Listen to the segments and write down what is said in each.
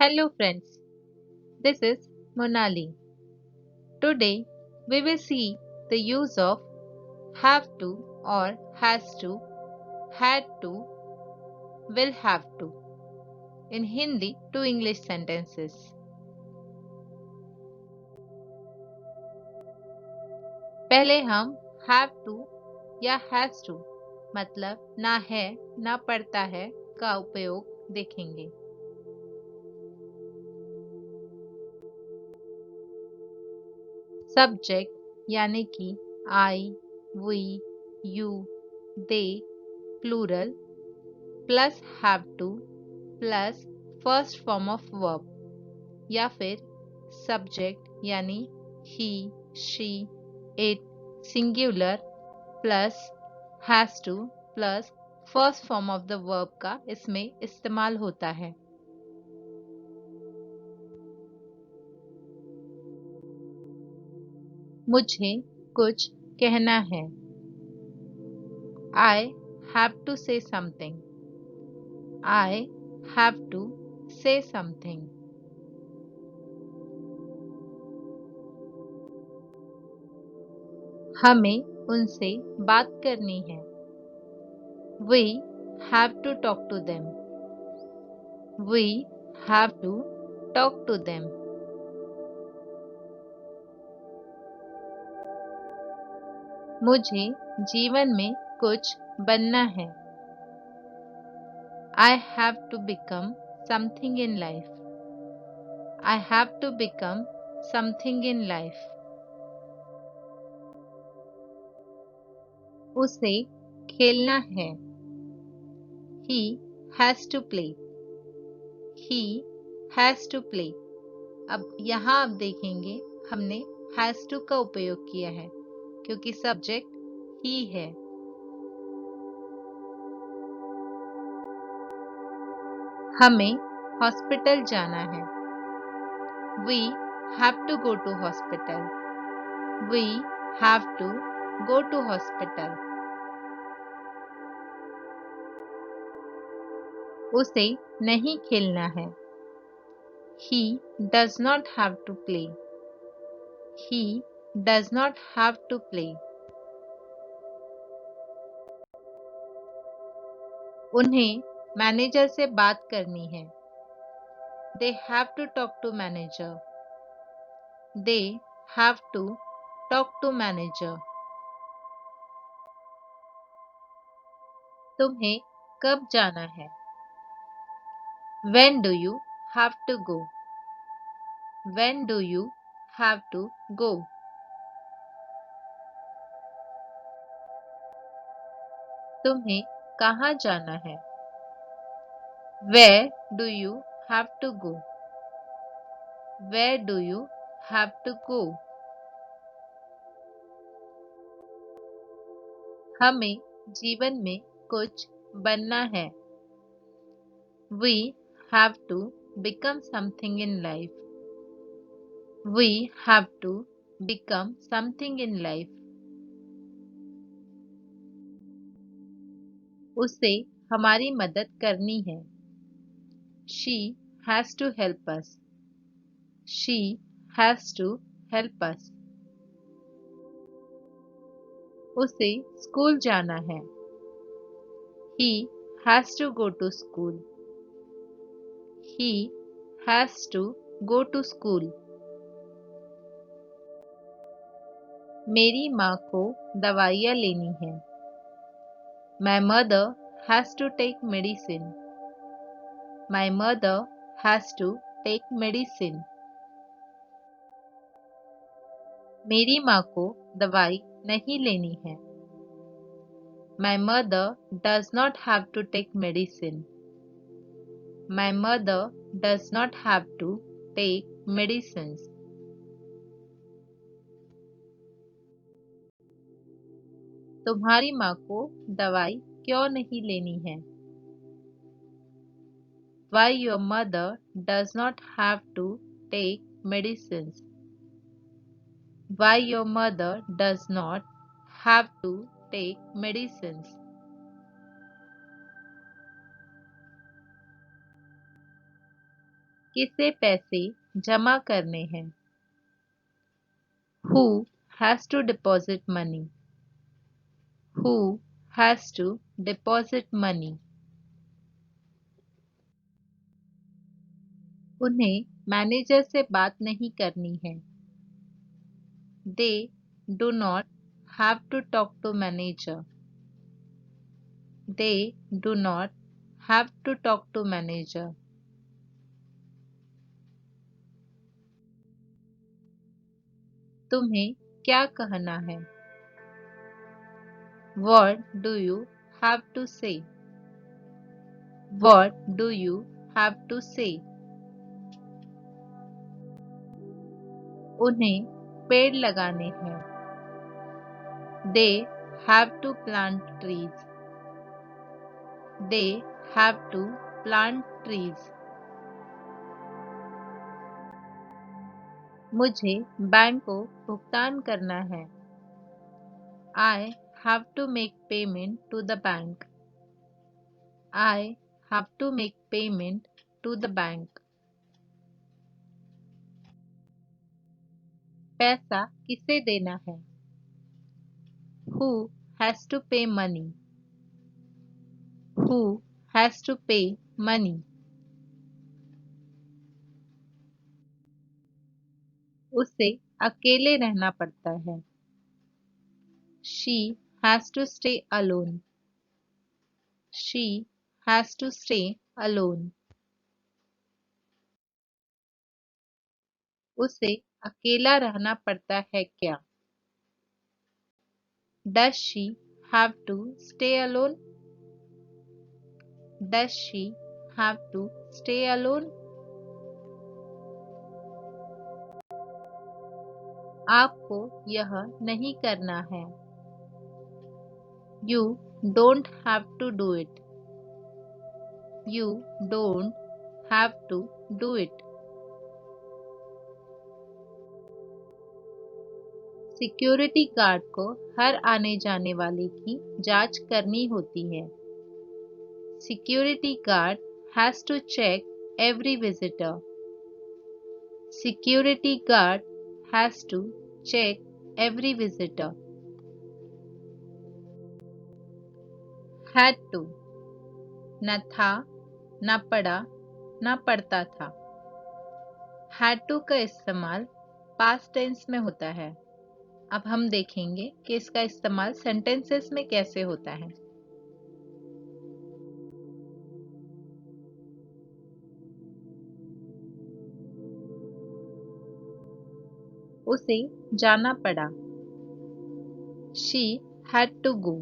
Hello friends, this is Monali. Today we will see the use of have to or has to, had to, will have to in Hindi to English sentences. पहले हम have to या has to मतलब ना है ना पड़ता है का उपयोग देखेंगे। सब्जेक्ट यानी कि I, we, you, they plural plus have to plus first form of verb या फिर सब्जेक्ट यानी he, she, it singular plus has to plus first form of the verb का इसमें इस्तेमाल होता है। मुझे कुछ कहना है। I have to say something. I have to say something. हमें उनसे बात करनी है। We have to talk to them. We have to talk to them. मुझे जीवन में कुछ बनना है। I have to become something in life. I have to become something in life. उसे खेलना है। He has to play. He has to play. अब यहाँ आप देखेंगे हमने has to का उपयोग किया है क्योंकि सब्जेक्ट ही है। हमें हॉस्पिटल जाना है। We have to go to hospital. We have to go to hospital. उसे नहीं खेलना है। He does not have to play. He does not have to play. उन्हें मैनेजर से बात करनी है। They have to talk to manager. They have to talk to manager. तुम्हें कब जाना है? When do you have to go? When do you have to go? तुम्हें कहाँ जाना है? Where do you have to go? Where do you have to go? हमें जीवन में कुछ बनना है। We have to become something in life. We have to become something in life. उसे हमारी मदद करनी है। She has to help us. She has to help us. उसे स्कूल जाना है। He has to go to school. He has to go to school. मेरी माँ को दवाइयाँ लेनी है। My mother has to take medicine. My mother has to take medicine. मेरी माँ को दवाई नहीं लेनी है। My mother does not have to take medicine. My mother does not have to take medicines. तुम्हारी माँ को दवाई क्यों नहीं लेनी है? Why your mother does not have to take medicines? Why your mother does not have to take medicines? किसे पैसे जमा करने हैं? Who has to deposit money? Who has to deposit money? उन्हें मैनेजर से बात नहीं करनी है। They do not have to talk to manager. They do not have to talk to manager. तुम्हें क्या कहना है? What do you have to say? What do you have to say? उन्हें पेड़ लगाने हैं। They have to plant trees. They have to plant trees. मुझे bank को भुगतान करना है। I have to make payment to the bank. I have to make payment to the bank. पैसा किसे देना है? Who has to pay money? Who has to pay money? उसे अकेले रहना पड़ता है। She has to stay alone. She has to stay alone. उसे अकेला रहना पड़ता है क्या? Does she have to stay alone? Does she have to stay alone? आपको यह नहीं करना है। You don't have to do it. You don't have to do it. Security guard को हर आने जाने वाले की जांच करनी होती है। Security guard has to check every visitor. Security guard has to check every visitor. Had to न था, न पड़ा, न पड़ता था। Had to का इस्तेमाल past tense में होता है। अब हम देखेंगे कि इसका इस्तेमाल सेंटेंसेस में कैसे होता है। उसे जाना पड़ा। She had to go.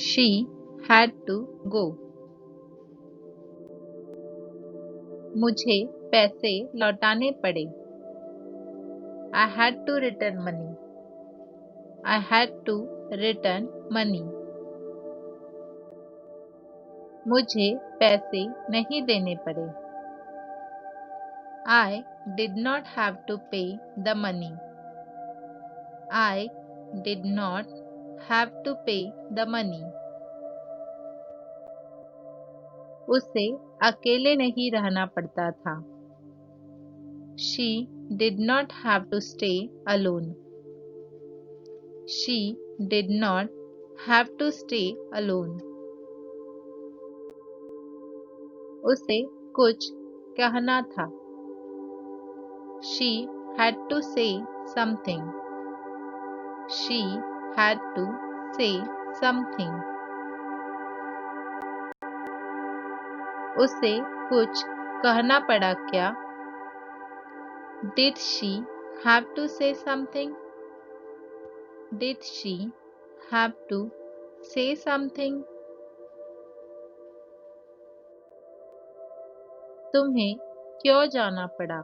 She had to go. मुझे पैसे लौटाने पड़े। I had to return money. I had to return money. मुझे पैसे नहीं देने पड़े। I did not have to pay the money. I did not have to pay the money. उसे अकेले नहीं रहना पड़ता था। She did not have to stay alone. She did not have to stay alone. उसे कुछ कहना था। She had to say something. She had to say something. उसे कुछ कहना पड़ा क्या? Did she have to say something? Did she have to say something? तुम्हें क्यों जाना पड़ा?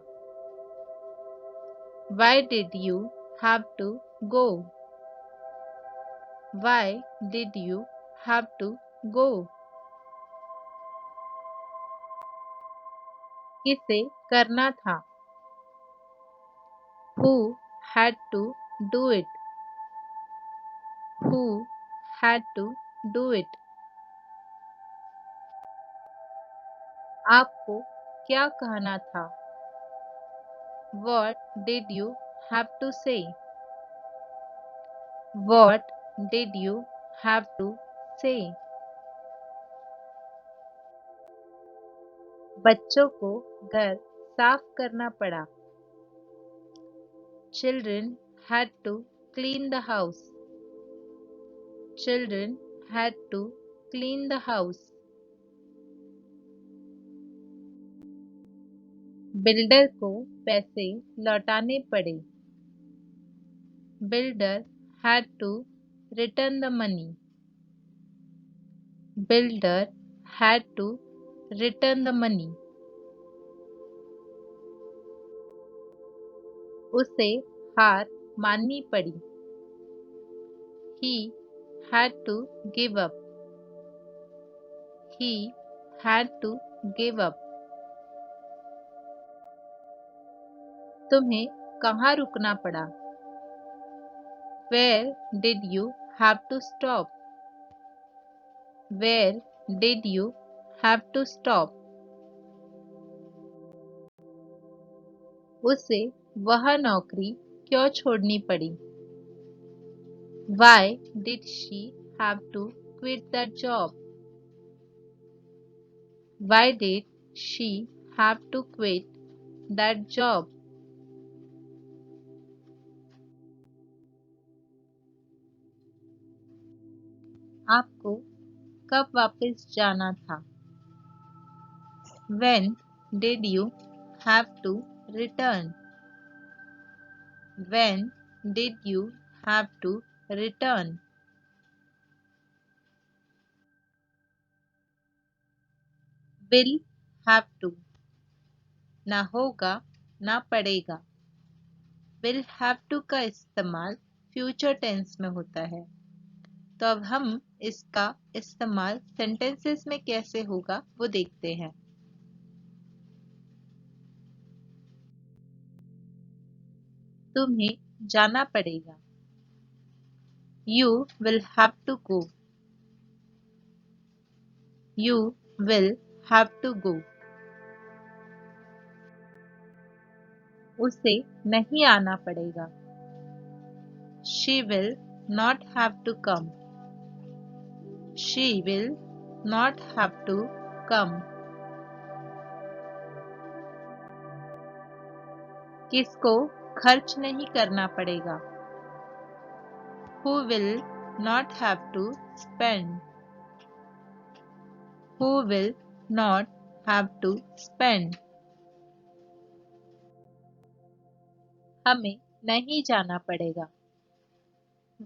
Why did you have to go? Why did you have to go? किसे करना था? Who had to do it? Who had to do it? आपको क्या कहना था? What did you have to say? What did you have to say? बच्चों को घर साफ करना पड़ा। Children had to clean the house. Children had to clean the house. Builder को पैसे लौटाने पड़े। Builder had to return the money. Builder had to return the money. उसे हार माननी पड़ी। He had to give up. He had to give up. तुम्हें कहाँ रुकना पड़ा? Where did you have to stop? Where did you have to stop? उसे वह नौकरी क्यों छोड़नी पड़ी? Why did she have to quit that job? Why did she have to quit that job? आपको कब वापस जाना था? When did you have to return? When did you have to return? Will have to, ना होगा ना पड़ेगा। Will have to का इस्तेमाल फ्यूचर टेंस में होता है। तो अब हम इसका इस्तेमाल सेंटेंसेस में कैसे होगा वो देखते हैं। तुम्हें जाना पड़ेगा। You will have to go. You will have to go. उसे नहीं आना पड़ेगा। She will not have to come. She will not have to come. किसको खर्च नहीं करना पड़ेगा? Who will not have to spend? Who will not have to spend? हमें नहीं जाना पड़ेगा।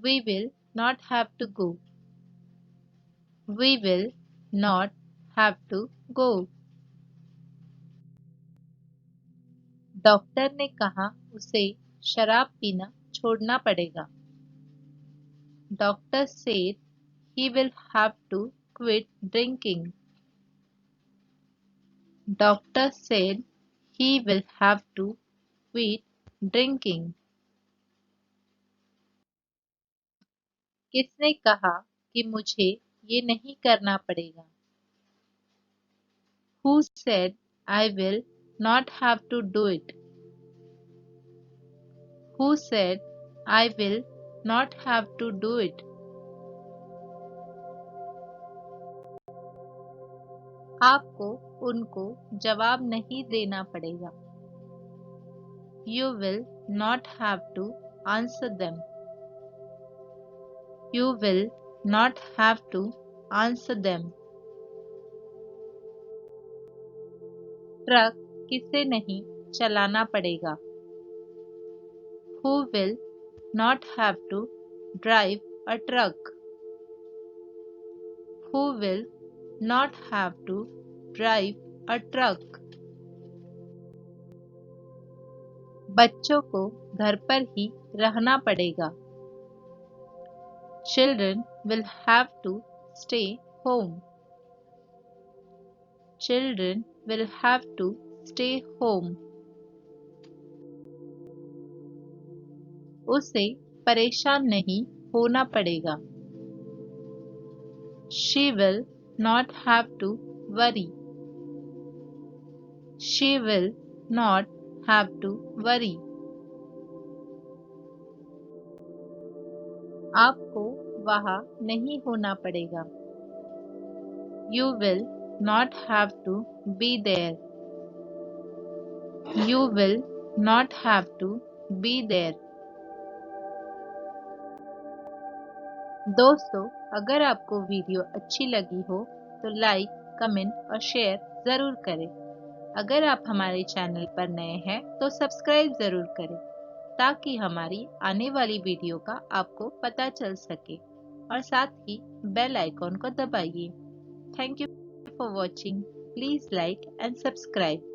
We will not have to go. We will not have to go. Doctor ने कहा उसे शराब पीना छोड़ना पड़ेगा। Doctor said he will have to quit drinking. Doctor said he will have to quit drinking. किसने कहा कि मुझे ये नहीं करना पड़ेगा? Who said I will not have to do it? Who said I will not have to do it? आपको उनको जवाब नहीं देना पड़ेगा। You will not have to answer them. You will not have to answer them. Truck किसे नहीं चलाना पड़ेगा? Who will not have to drive a truck? Who will not have to drive a truck? बच्चों को घर पर ही रहना पड़ेगा। Children will have to stay home. Children will have to stay home. उसे परेशान नहीं होना पड़ेगा। She will not have to worry. She will not have to worry. आपको वहाँ नहीं होना पड़ेगा. You will not have to be there. You will not have to be there. दोस्तों, अगर आपको वीडियो अच्छी लगी हो तो लाइक, कमेंट और शेयर ज़रूर करें. अगर आप हमारे चैनल पर नए हैं तो सब्सक्राइब ज़रूर करें ताकि हमारी आने वाली वीडियो का आपको पता चल सके और साथ ही बेल आइकॉन को दबाइए. Thank you for watching. Please like and subscribe.